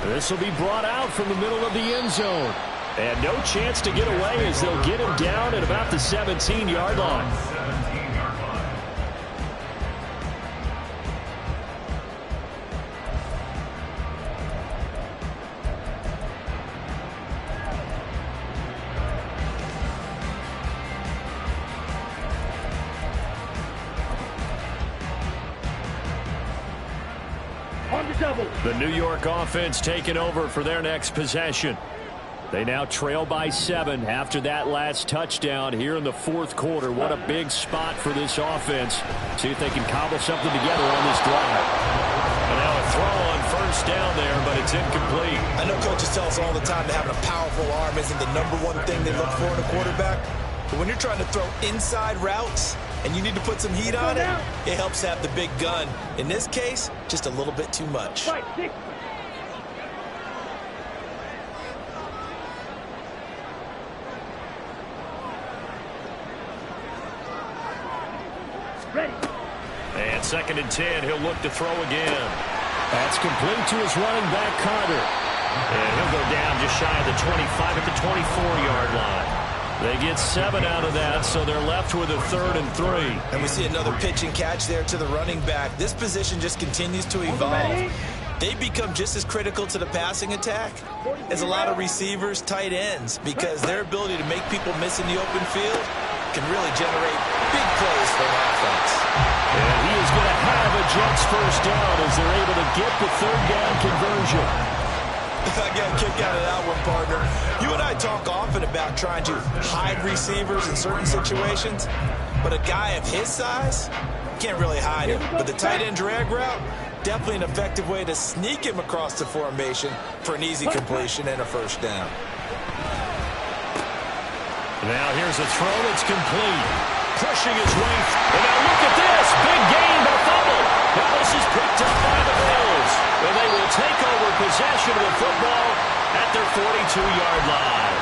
This will be brought out from the middle of the end zone. And no chance to get away as they'll get him down at about the 17-yard line. 17-yard line. On the double. The New York offense taking over for their next possession. They now trail by 7 after that last touchdown here in the 4th quarter. What a big spot for this offense. See if they can cobble something together on this drive. And now a throw on first down there, but it's incomplete. I know coaches tell us all the time that having a powerful arm isn't the #1 thing they look for in a quarterback. But when you're trying to throw inside routes and you need to put some heat on it, it helps have the big gun. In this case, just a little bit too much. Fight, 6. Ready. And 2nd and 10, he'll look to throw again. That's complete to his running back, Carter. And he'll go down just shy of the 25 at the 24-yard line. They get 7 out of that, so they're left with a 3rd and 3. And we see another pitch and catch there to the running back. This position just continues to evolve. They become just as critical to the passing attack as a lot of receivers, tight ends, because their ability to make people miss in the open field can really generate big plays for an offense. And he is going to have a Jets first down as they're able to get the 3rd down conversion. I got a kick out of that one, partner. You and I talk often about trying to hide receivers in certain situations, but a guy of his size can't really hide him. But the tight end drag route, definitely an effective way to sneak him across the formation for an easy completion and a first down. Now here's a throw that's complete. Pushing his way. And now look at this. Big gain, but fumble. Now this is picked up by the Bills. And they will take over possession of the football at their 42-yard line.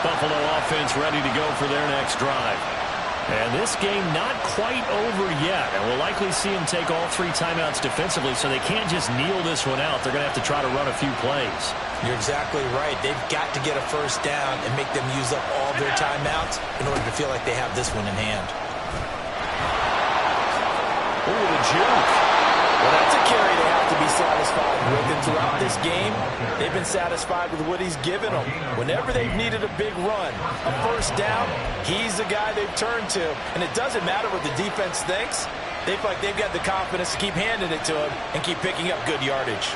Buffalo offense ready to go for their next drive. And this game not quite over yet. And we'll likely see them take all 3 timeouts defensively, so they can't just kneel this one out. They're going to have to try to run a few plays. You're exactly right. They've got to get a first down and make them use up all their timeouts in order to feel like they have this one in hand. Ooh, the juke. Well, that's a carry they have to be satisfied with. And throughout this game, they've been satisfied with what he's given them. Whenever they've needed a big run, a first down, he's the guy they've turned to. And it doesn't matter what the defense thinks. They feel like they've got the confidence to keep handing it to him and keep picking up good yardage.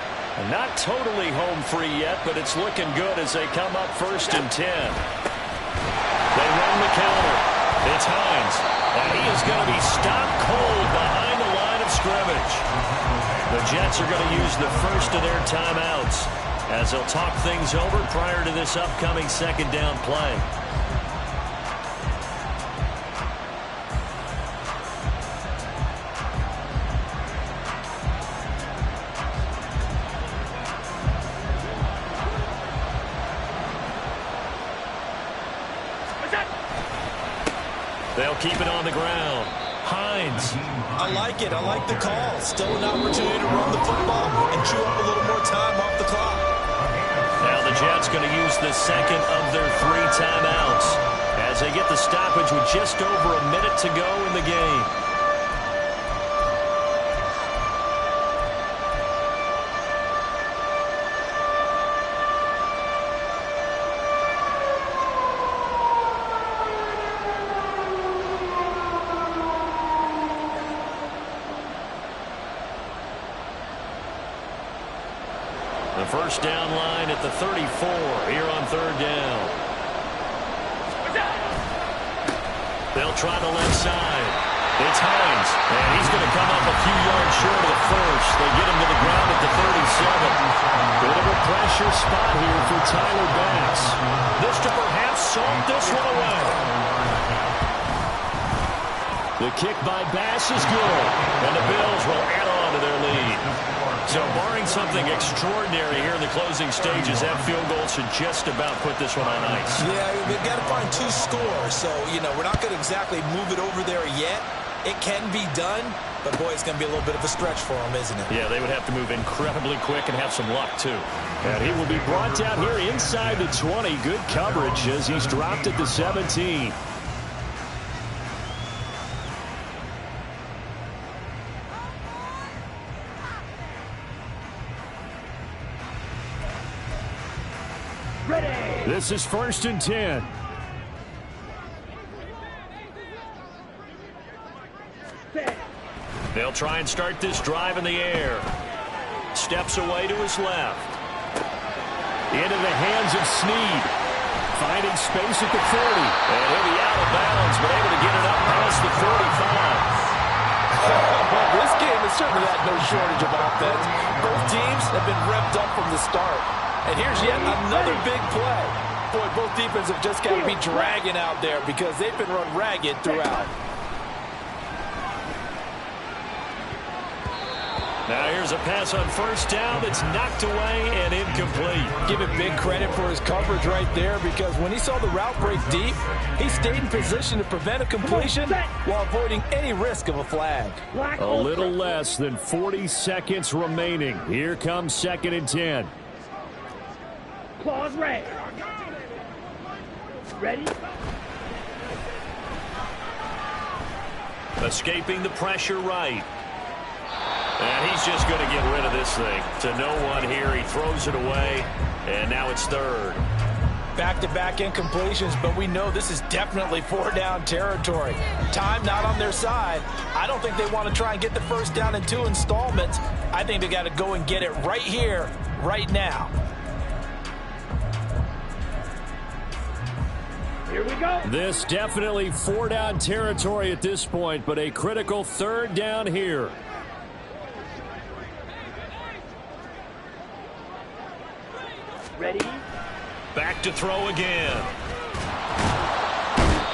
Not totally home free yet, but it's looking good as they come up 1st and 10. They run the counter. It's Hines. And he is going to be stopped cold behind the line of scrimmage. The Jets are going to use the first of their timeouts as they'll talk things over prior to this upcoming 2nd down play. They'll keep it on the ground. Hines. I like it. I like the call. Still an opportunity to run the football and chew up a little more time off the clock. Now the Jets going to use the 2nd of their 3 timeouts as they get the stoppage with just over a minute to go in the game. The first down line at the 34 here on 3rd down. They'll try the left side. It's Hines, and he's going to come up a few yards short of the first. They get him to the ground at the 37. Bit of a pressure spot here for Tyler Bass. This to perhaps salt this one away. The kick by Bass is good, and the Bills will add on to their lead. So barring something extraordinary here in the closing stages, that field goal should just about put this one on ice. Yeah, we've got to find 2 scores. So, we're not going to exactly move it over there yet. It can be done, but, boy, it's going to be a little bit of a stretch for them, isn't it? Yeah, they would have to move incredibly quick and have some luck, too. And he will be brought down here inside the 20. Good coverage as he's dropped at the 17. This is 1st and 10. They'll try and start this drive in the air. Steps away to his left. Into the hands of Snead. Finding space at the 40. And he'll be out of bounds, but able to get it up past the 45. Well, this game has certainly had no shortage of offense. Both teams have been revved up from the start. And here's yet another big play. Boy, both defenses have just got to be dragging out there because they've been run ragged throughout. Now here's a pass on 1st down that's knocked away and incomplete. Give it big credit for his coverage right there because when he saw the route break deep, he stayed in position to prevent a completion while avoiding any risk of a flag. A little less than 40 seconds remaining. Here comes 2nd and 10. Claws red. Ready? Escaping the pressure right. And he's just going to get rid of this thing. To no one here. He throws it away. And now it's 3rd. Back-to-back incompletions, but we know this is definitely 4-down territory. Time not on their side. I don't think they want to try and get the first down in 2 installments. I think they got to go and get it right here, right now. Here we go. This definitely 4-down territory at this point, but a critical 3rd down here. Ready? Back to throw again.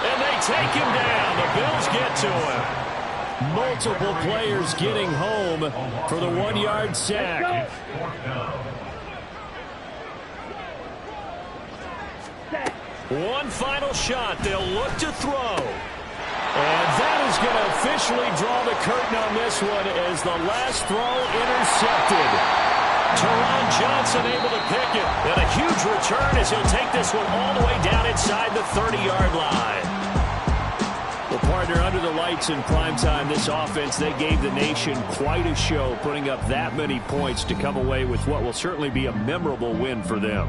And they take him down. The Bills get to him. Multiple players getting home for the 1-yard sack. One final shot. They'll look to throw. And that is going to officially draw the curtain on this one as the last throw intercepted. Teron Johnson able to pick it. And a huge return as he'll take this one all the way down inside the 30-yard line. Well, part partner, under the lights in primetime, this offense, they gave the nation quite a show, putting up that many points to come away with what will certainly be a memorable win for them.